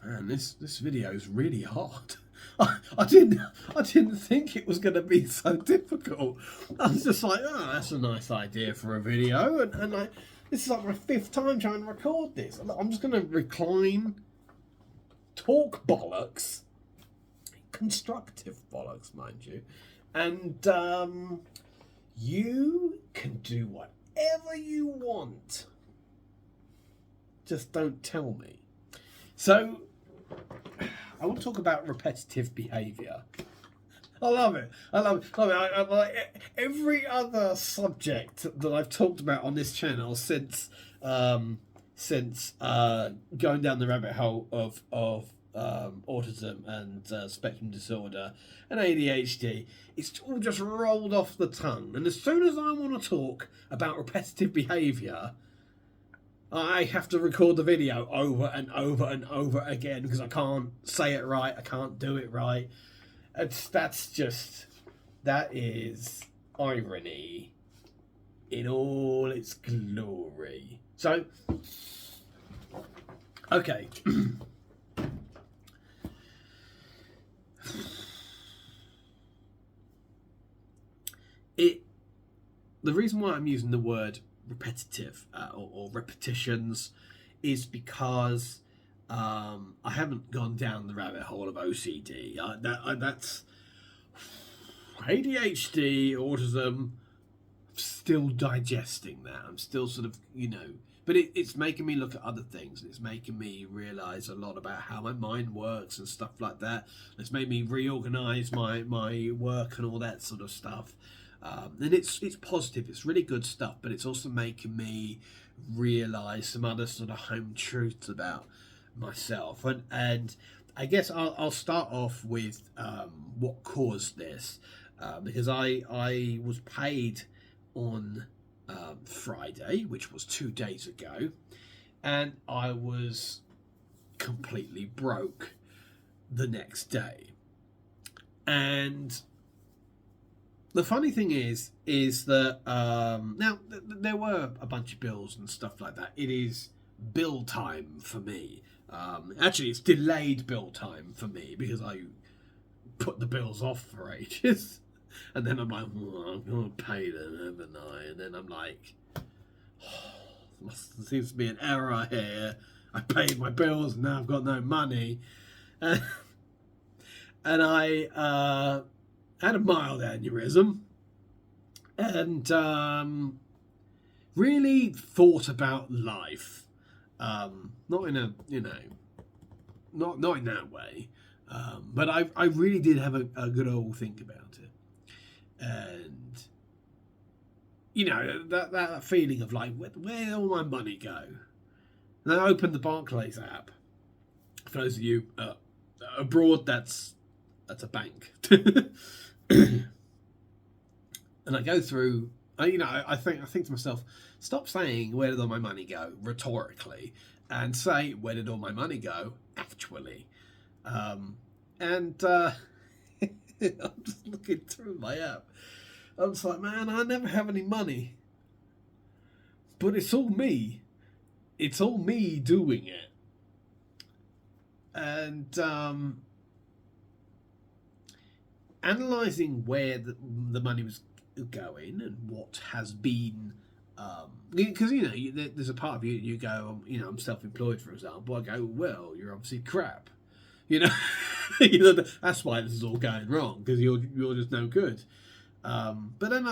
Man, this video is really hard. I didn't think it was going to be so difficult. I was just like, oh, that's a nice idea for a video, and this is like my 5th time trying to record this. I'm just going to recline, talk bollocks, constructive bollocks, mind you, and you can do whatever you want. Just don't tell me. So, I want to talk about repetitive behaviour. I love it. I like every other subject that I've talked about on this channel since going down the rabbit hole of autism and spectrum disorder and ADHD. It's all just rolled off the tongue. And as soon as I want to talk about repetitive behaviour, I have to record the video over and over and over again because I can't say it right. I can't do it right. That is irony in all its glory. So, okay. The reason why I'm using the word repetitive or repetitions is because I haven't gone down the rabbit hole of OCD. That's ADHD, autism. I'm still digesting that. I'm still sort of, but it's making me look at other things. It's making me realise a lot about how my mind works and stuff like that. It's made me reorganise my work and all that sort of stuff. And it's positive, it's really good stuff, but it's also making me realise some other sort of home truths about myself. And I guess I'll start off with what caused this, because I was paid on Friday, which was 2 days ago, and I was completely broke the next day. And the funny thing is that now there were a bunch of bills and stuff like that. It is bill time for me. Actually, it's delayed bill time for me because I put the bills off for ages, and then I'm like, I'm gonna pay them, haven't I? And then I'm like, there seems to be an error here. I paid my bills, and now I've got no money, and I had a mild aneurysm and really thought about life. Not in a, not in that way. But I really did have a good old think about it. And, that feeling of like, where'd all my money go? And I opened the Barclays app. For those of you abroad, that's a bank. And I go through, I think to myself, stop saying where did all my money go rhetorically, and say where did all my money go actually. And I'm just looking through my app. I'm just like, man, I never have any money, but it's all me. It's all me doing it. And analysing where the money was going and what has been, because there's a part of you go, I'm self-employed, for example. I go, well, you're obviously crap, that's why this is all going wrong, because you're just no good. But then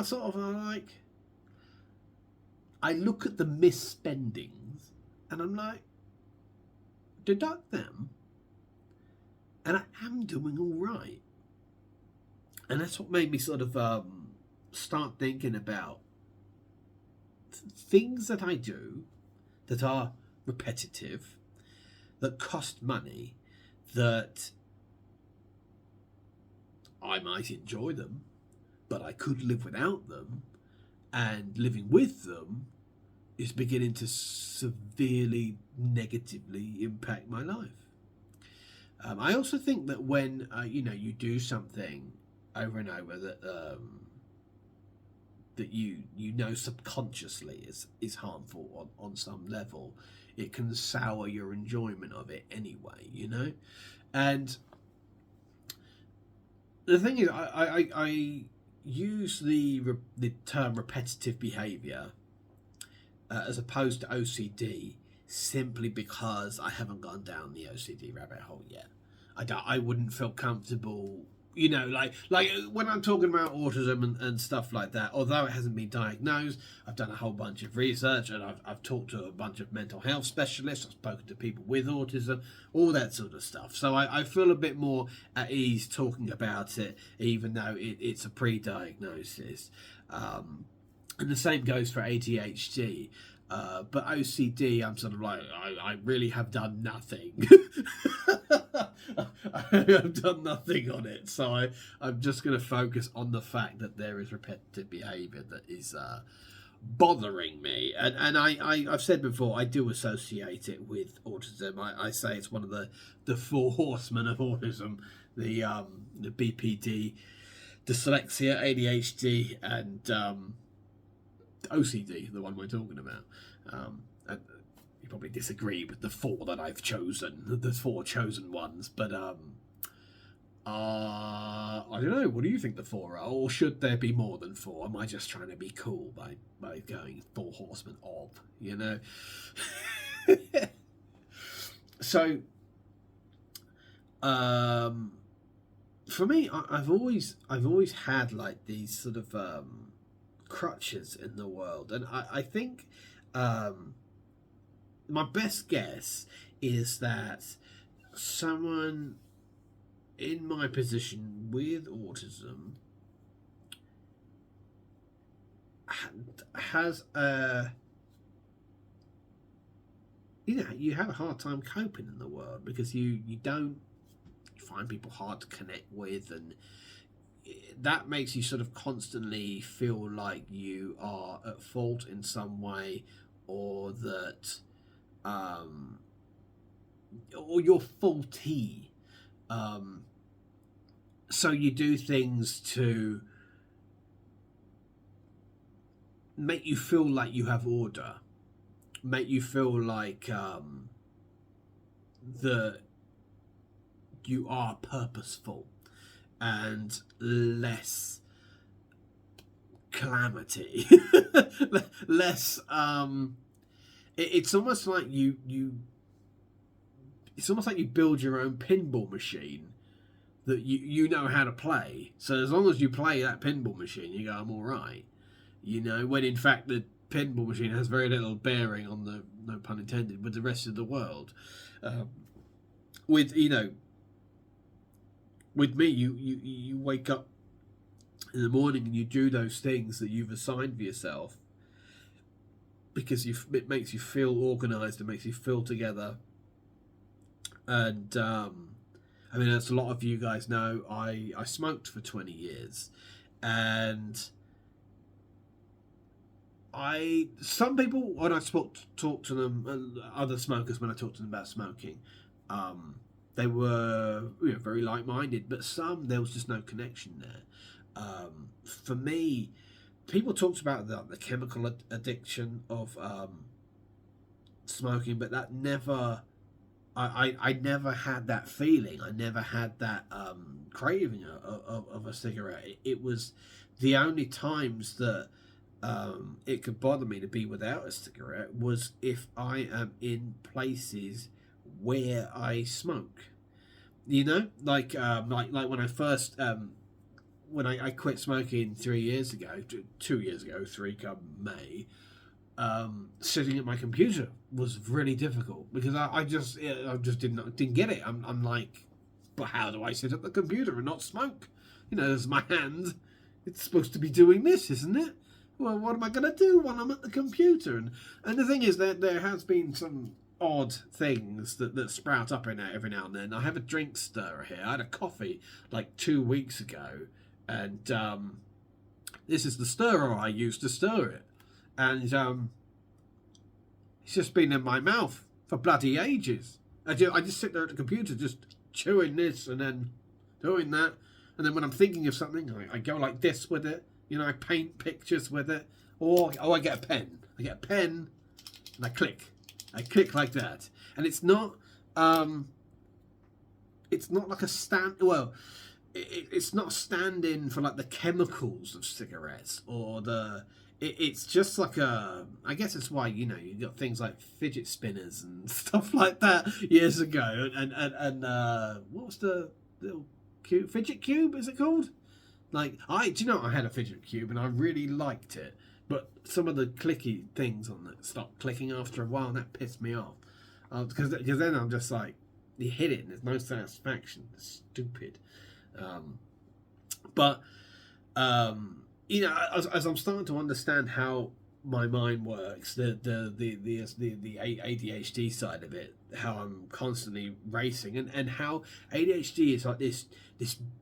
I look at the misspendings and I'm like, deduct them, and I am doing all right. And that's what made me sort of start thinking about things that I do that are repetitive, that cost money, that I might enjoy them, but I could live without them, and living with them is beginning to severely negatively impact my life. I also think that when you do something over and over that that you know subconsciously is harmful on some level, it can sour your enjoyment of it anyway, you know. And the thing is, I use the term repetitive behaviour as opposed to OCD simply because I haven't gone down the OCD rabbit hole yet. I wouldn't feel comfortable, you know, like when I'm talking about autism and stuff like that. Although it hasn't been diagnosed, I've done a whole bunch of research, and I've talked to a bunch of mental health specialists. I've spoken to people with autism, all that sort of stuff. So I feel a bit more at ease talking about it, even though it's a pre-diagnosis. And the same goes for ADHD. But OCD, I'm sort of like, I really have done nothing. I've done nothing on it. So I'm just going to focus on the fact that there is repetitive behaviour that is bothering me. And I've said before, I do associate it with autism. I say it's one of the four horsemen of autism. The BPD, dyslexia, ADHD, and OCD, the one we're talking about. And you probably disagree with the four that I've chosen, the four chosen ones, but I don't know. What do you think the four are, or should there be more than four? Am I just trying to be cool by going four horsemen of, you know? So, for me, I've always had like these sort of crutches in the world, and I think my best guess is that someone in my position with autism has you have a hard time coping in the world because you find people hard to connect with, and that makes you sort of constantly feel like you are at fault in some way, or that or you're faulty. So you do things to make you feel like you have order, make you feel like that you are purposeful and less calamity. Less it's almost like you it's almost like you build your own pinball machine that you know how to play. So as long as you play that pinball machine, you go, I'm all right. You know, when in fact the pinball machine has very little bearing on the, no pun intended, with the rest of the world. With me, you wake up in the morning and you do those things that you've assigned for yourself because it makes you feel organised, it makes you feel together. And I mean, as a lot of you guys know, I smoked for 20 years, and some people, when I talk to them, other smokers, when I talk to them about smoking, they were very like-minded, but some, there was just no connection there. For me, people talked about the chemical addiction of smoking, but that never, I never had that feeling. I never had that craving of a cigarette. It was the only times that it could bother me to be without a cigarette was if I am in places where I smoke. You know, like when I first when I quit smoking 3 years ago, 2 years ago, 3 come May. Sitting at my computer was really difficult because I just didn't get it. I'm like, but how do I sit at the computer and not smoke? You know, there's my hand. It's supposed to be doing this, isn't it? Well, what am I going to do when I'm at the computer? And the thing is that there has been some odd things that sprout up in it every now and then. I have a drink stirrer here. I had a coffee like 2 weeks ago, and this is the stirrer I use to stir it. And it's just been in my mouth for bloody ages. I just sit there at the computer just chewing this and then doing that. And then when I'm thinking of something, I go like this with it. You know, I paint pictures with it. Or I get a pen. I get a pen and I click. I click like that. And it's not like a stand. Well, it's not a stand-in for like the chemicals of cigarettes or the. It's just like a. I guess it's why you got things like fidget spinners and stuff like that years ago. And what was the little cube, fidget cube? Is it called? Like do you know I had a fidget cube and I really liked it, but some of the clicky things on it stopped clicking after a while, and that pissed me off. Because then I'm just like, you hit it and there's no satisfaction. It's stupid. But as I'm starting to understand how my mind works, the ADHD side of it, how I'm constantly racing, and how ADHD is like this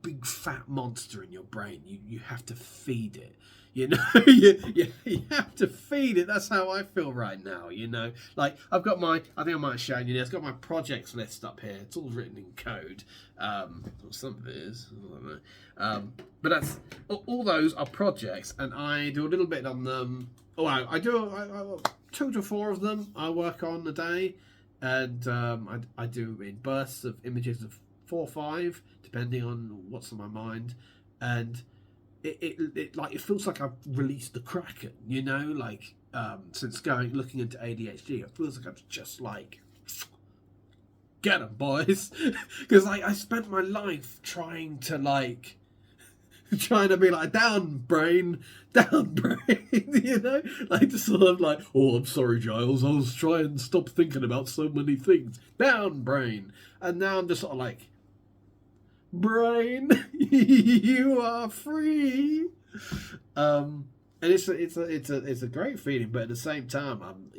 big fat monster in your brain. You have to feed it. You have to feed it. That's how I feel right now. Like I've got I think I might have shown you this. I've got my projects list up here. It's all written in code. Some of it is. I don't know. But that's all those are projects, and I do a little bit on them. Oh, I do 2 to 4 of them. I work on a day, and I do in bursts of images of 4 or 5, depending on what's on my mind, and. It feels like I've released the Kraken, like since looking into ADHD, it feels like I've just like get them, boys, because I spent my life trying to be like down brain, like just sort of like, oh, I'm sorry, Giles, I was trying to stop thinking about so many things, down brain, and now I'm just sort of like. Brain, you are free. And it's a great feeling, but at the same time, I'm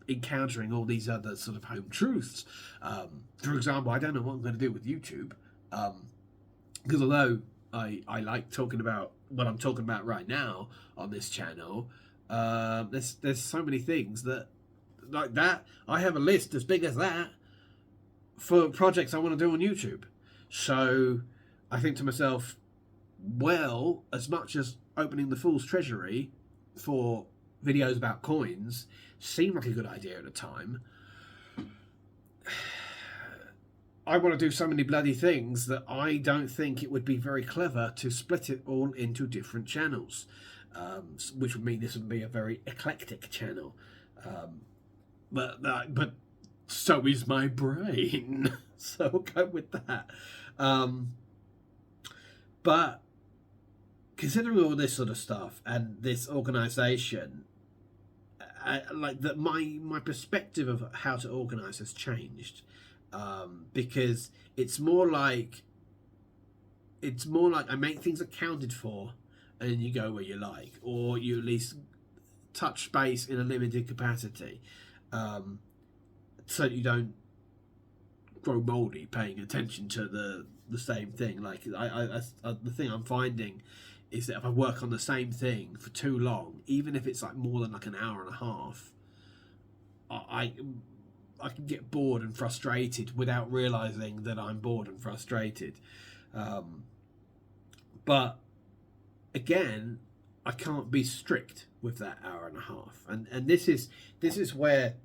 encountering all these other sort of home truths. For example, I don't know what I'm going to do with YouTube, because although I like talking about what I'm talking about right now on this channel, there's so many things that like that. I have a list as big as that for projects I want to do on YouTube. So I think to myself, well, as much as opening the Fool's Treasury for videos about coins seemed like a good idea at the time, I want to do so many bloody things that I don't think it would be very clever to split it all into different channels, which would mean this would be a very eclectic channel. But so is my brain. So I'll go with that. But considering all this sort of stuff and this organisation, like that, my perspective of how to organise has changed, because it's more like I make things accounted for, and then you go where you like, or you at least touch base in a limited capacity, so that you don't grow mouldy paying attention to the same thing. Like the thing I'm finding is that if I work on the same thing for too long, even if it's like more than like an hour and a half, I can get bored and frustrated without realizing that I'm bored and frustrated. But again, I can't be strict with that hour and a half, and this is where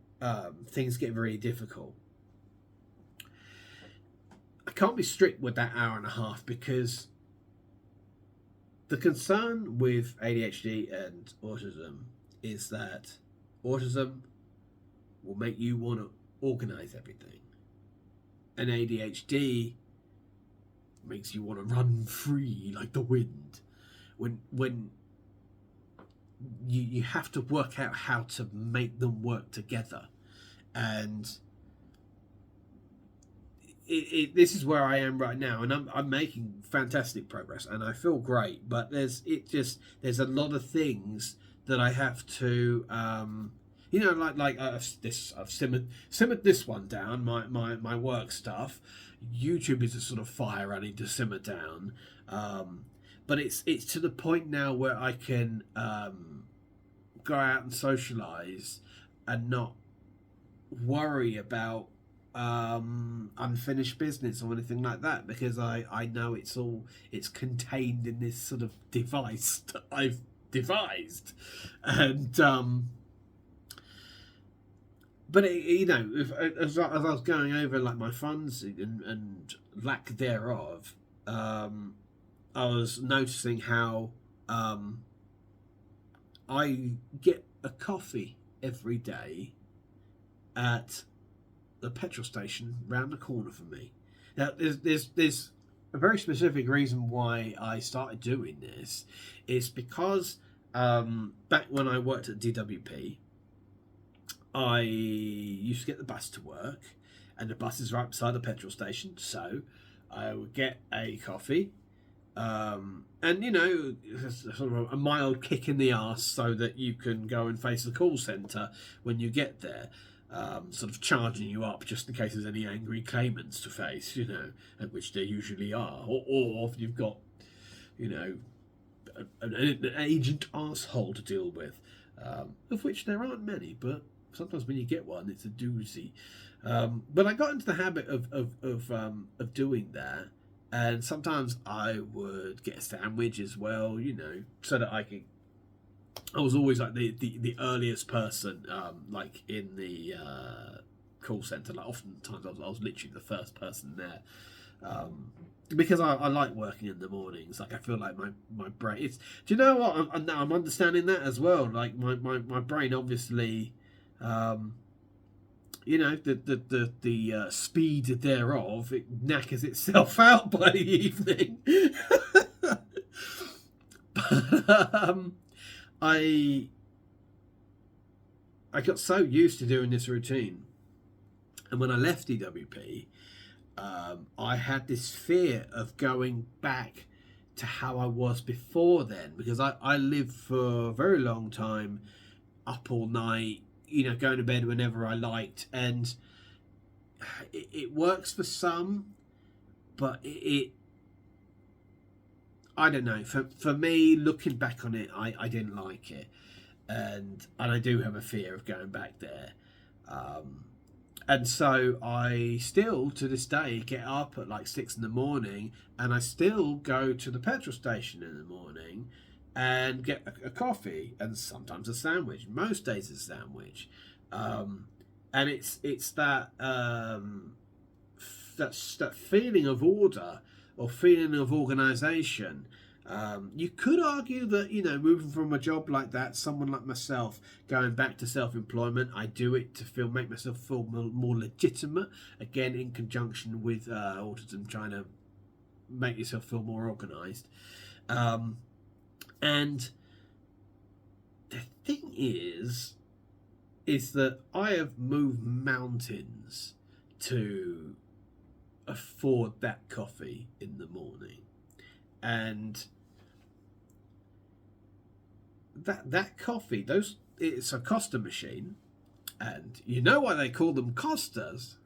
things get very difficult. I can't be strict with that hour and a half because the concern with ADHD and autism is that autism will make you want to organize everything, and ADHD makes you want to run free like the wind. When you have to work out how to make them work together, and this is where I am right now, and I'm making fantastic progress, and I feel great. But there's a lot of things that I have to, I've simmered this one down, my work stuff. YouTube is a sort of fire I need to simmer down, but it's to the point now where I can go out and socialise and not worry about unfinished business or anything like that, because I know it's contained in this sort of device that I've devised. And but as I was going over like my funds and lack thereof, I was noticing how I get a coffee every day at the petrol station round the corner from me. Now, there's a very specific reason why I started doing this. It's because back when I worked at DWP, I used to get the bus to work, and the bus is right beside the petrol station, so I would get a coffee. And sort of a mild kick in the arse so that you can go and face the call centre when you get there, sort of charging you up just in case there's any angry claimants to face, at which there usually are, or if you've got, an agent arsehole to deal with, of which there aren't many, but sometimes when you get one, it's a doozy. But I got into the habit of doing that. And sometimes I would get a sandwich as well, so that I was always like the earliest person, like in the call centre. Like oftentimes I was literally the first person there, because I like working in the mornings. Like I feel like my brain. Do you know what? I'm understanding that as well. Like my brain obviously. The speed thereof, it knackers itself out by the evening. But I got so used to doing this routine, and when I left DWP, I had this fear of going back to how I was before then, because I lived for a very long time up all night, going to bed whenever I liked, and it works for some, but I don't know. For me, looking back on it, I didn't like it, and I do have a fear of going back there, and so I still to this day get up at like 6 a.m, and I still go to the petrol station in the morning and get a coffee and sometimes a sandwich. Most days a sandwich, and it's that that feeling of order or feeling of organisation. You could argue that moving from a job like that, someone like myself going back to self-employment, I do it to make myself feel more legitimate. Again, in conjunction with autism, trying to make yourself feel more organised. And the thing is that I have moved mountains to afford that coffee in the morning, and that coffee, it's a Costa machine, and you know why they call them Costas?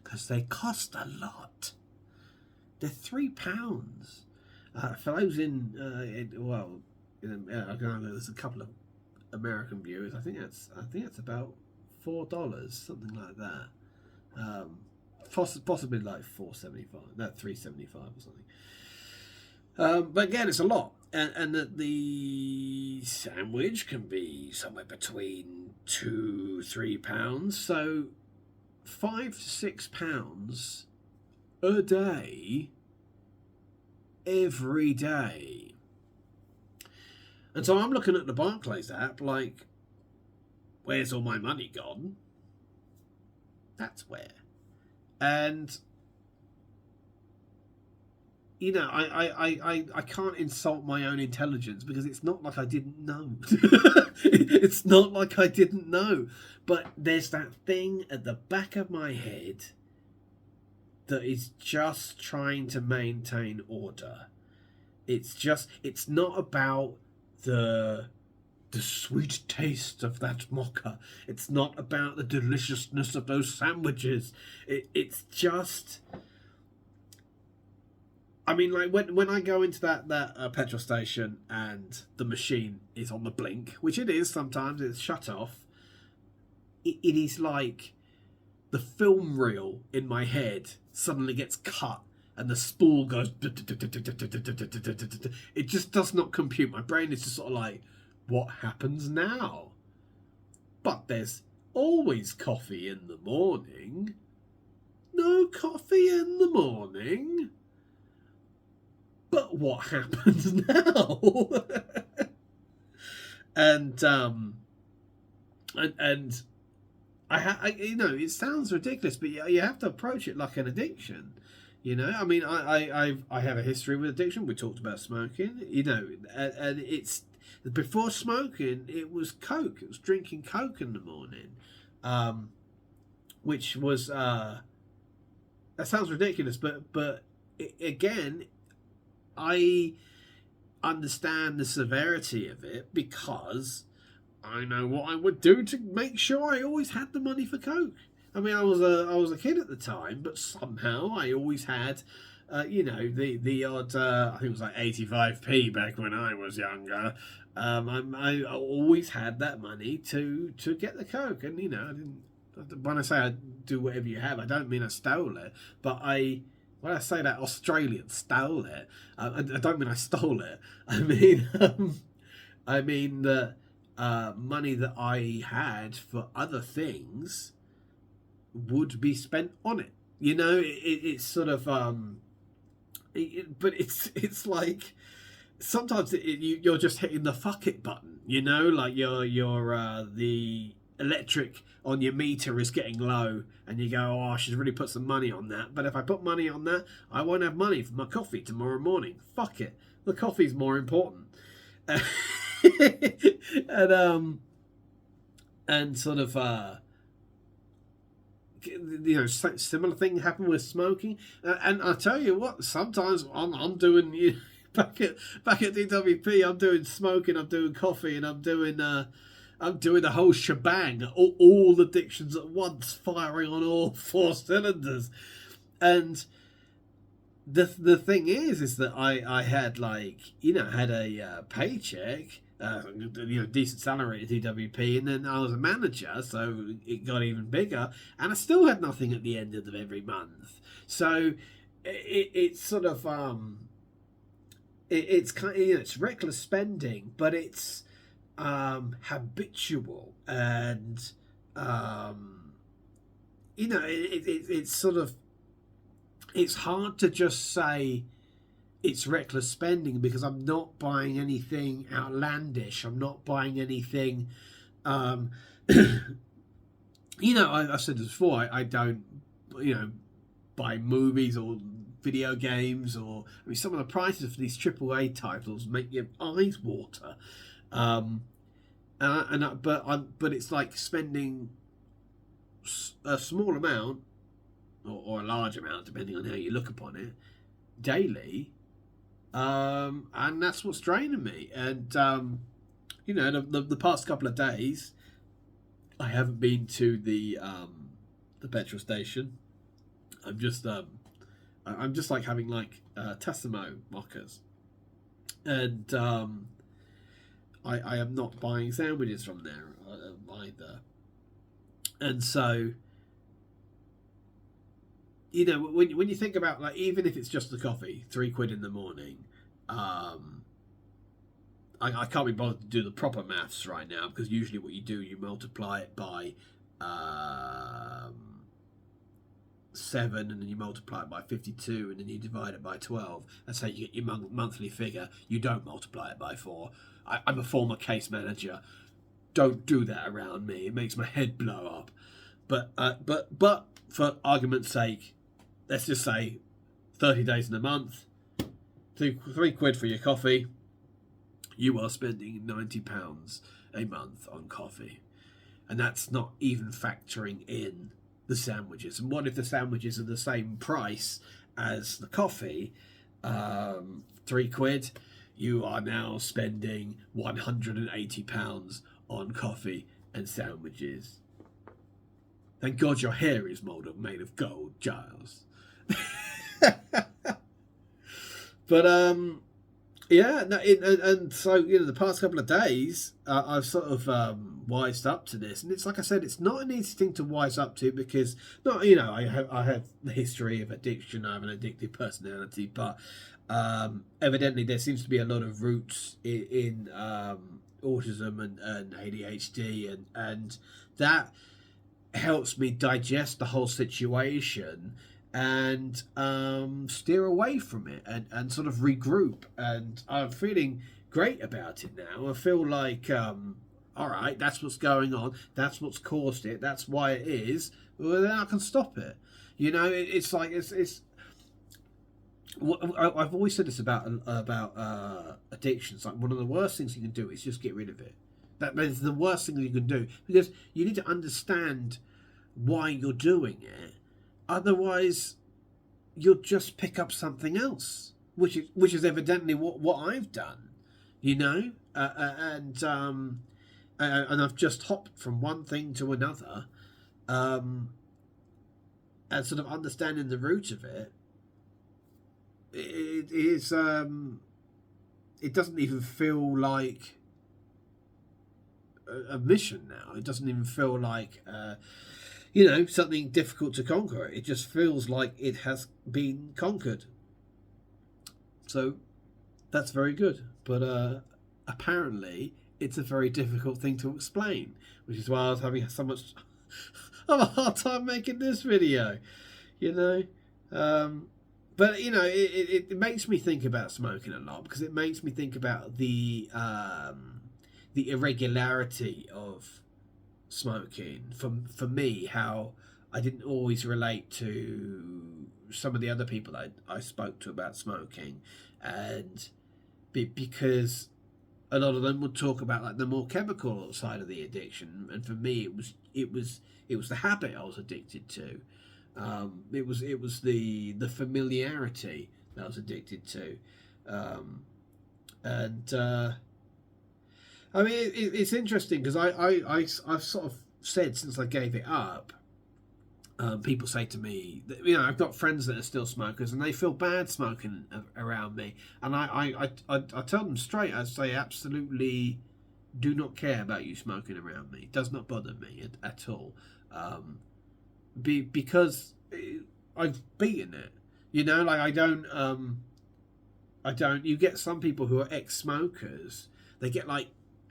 Because they cost a lot. They're £3. For those there's a couple of American viewers. I think it's about $4, something like that. Possibly like $4.75, no, $3.75 or something. But again, it's a lot, and the sandwich can be somewhere between £2-3. So £5 to £6 a day, every day. And so I'm looking at the Barclays app like, where's all my money gone? That's where. And I can't insult my own intelligence, because it's not like I didn't know. It's not like I didn't know. But there's that thing at the back of my head that is just trying to maintain order. It's not about the sweet taste of that mocha. It's not about the deliciousness of those sandwiches. It's just... I mean, like when I go into that petrol station and the machine is on the blink, which it is sometimes, it's shut off. It is like the film reel in my head suddenly gets cut and the spool goes. It just does not compute. My brain is just sort of like, what happens now? But there's always coffee in the morning. No coffee in the morning. But what happens now? and you know, it sounds ridiculous, but you have to approach it like an addiction. You know, I mean, I have a history with addiction. We talked about smoking. You know, and it's before smoking, it was Coke. It was drinking Coke in the morning, which was that sounds ridiculous, but again, I understand the severity of it because I know what I would do to make sure I always had the money for Coke. I mean, I was a kid at the time, but somehow I always had, you know, the odd. I think it was like 85p back when I was younger. I always had that money to get the Coke, and you know, I didn't. When I say I do whatever you have, I don't mean I stole it, but when I say that Australian stole it, I don't mean I stole it. I mean that money that I had for other things would be spent on it. You know, it's sort of, but it's like sometimes you're just hitting the fuck it button. You know, like you're the electric on your meter is getting low and you go, oh, I should really put some money on that, but if I put money on that, I won't have money for my coffee tomorrow morning. Fuck it, the coffee's more important. And sort of you know, similar thing happened with smoking, and I tell you what, sometimes I'm doing, you know, back at DWP, I'm doing smoking, I'm doing coffee, and I'm doing the whole shebang, all addictions at once, firing on all four cylinders. And the thing is that I had, like, you know, had a paycheck, you know, decent salary at DWP, and then I was a manager, so it got even bigger, and I still had nothing at the end of every month. So it's sort of it's kind of, you know, it's reckless spending, but it's habitual, and you know, it's sort of, it's hard to just say it's reckless spending because I'm not buying anything outlandish. I'm not buying anything, you know, I've said this before, I don't, you know, buy movies or video games, or I mean, some of the prices for these AAA titles make your eyes water. But it's like spending a small amount or a large amount, depending on how you look upon it, daily, and that's what's draining me. And you know, the past couple of days, I haven't been to the petrol station. I'm just like having like Tassimo mockers, and I am not buying sandwiches from there either. And so, you know, when you think about, like, even if it's just the coffee, £3 in the morning, I can't be bothered to do the proper maths right now, because usually what you do, you multiply it by 7, and then you multiply it by 52, and then you divide it by 12. That's how you get your monthly figure. You don't multiply it by 4. I'm a former case manager. Don't do that around me. It makes my head blow up. But for argument's sake, let's just say 30 days in a month, £3 for your coffee. You are spending £90 a month on coffee, and that's not even factoring in the sandwiches. And what if the sandwiches are the same price as the coffee? £3. You are now spending £180 on coffee and sandwiches. Thank God your hair is made of gold, Giles. But Yeah, no, and so the past couple of days, I've sort of wised up to this, and it's like I said, it's not an easy thing to wise up to because not I have the history of addiction, I have an addictive personality, but evidently there seems to be a lot of roots in autism and ADHD, and that helps me digest the whole situation and steer away from it and sort of regroup. And I'm feeling great about it now. I feel like, all right, that's what's going on. That's what's caused it. That's why it is. Well, then I can stop it. It's like it's. I've always said this about addictions. Like one of the worst things you can do is just get rid of it. That's the worst thing you can do because you need to understand why you're doing it. Otherwise, you'll just pick up something else, which is evidently what I've done. You know, and I've just hopped from one thing to another, and sort of understanding the root of it. It is. It doesn't even feel like a mission now. It doesn't even feel like something difficult to conquer. It just feels like it has been conquered. So that's very good. But apparently it's a very difficult thing to explain, which is why I was having so much of a hard time making this video. You know. But it makes me think about smoking a lot because it makes me think about the irregularity of smoking. For me, how I didn't always relate to some of the other people I spoke to about smoking, and because a lot of them would talk about like the more chemical side of the addiction, and for me it was the habit I was addicted to. It was the familiarity that I was addicted to, and I mean it's interesting because I've sort of said since I gave it up. People say to me that, I've got friends that are still smokers and they feel bad smoking around me, and I tell them straight. I say absolutely do not care about you smoking around me. It does not bother me at all. Because I've beaten it, like I don't. You get some people who are ex-smokers. They get like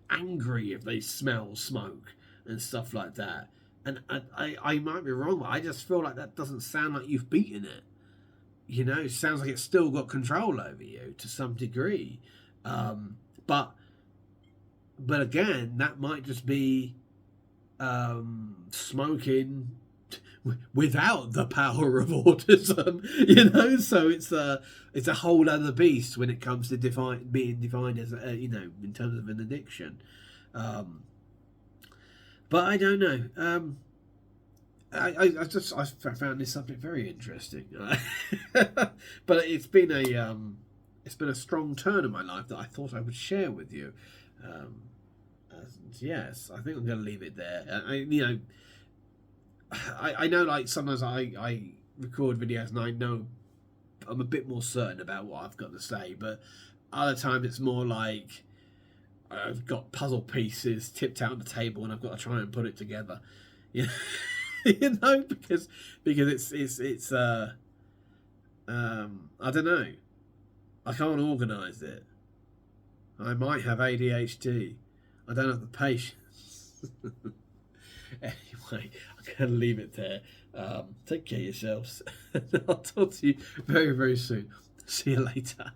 angry if they smell smoke and stuff like that. And I might be wrong, but I just feel like that doesn't sound like you've beaten it. It sounds like it's still got control over you to some degree. But again, that might just be smoking without the power of autism, So it's a whole other beast when it comes to being defined as in terms of an addiction. But I don't know. I found this subject very interesting, but it's been a strong turn in my life that I thought I would share with you. Yes, I think I'm going to leave it there. I know, like sometimes I record videos and I know I'm a bit more certain about what I've got to say, but other times it's more like I've got puzzle pieces tipped out on the table and I've got to try and put it together. Because it's I don't know. I can't organise it. I might have ADHD. I don't have the patience. Anyway, I'm going to leave it there. Take care of yourselves. I'll talk to you very, very soon. See you later.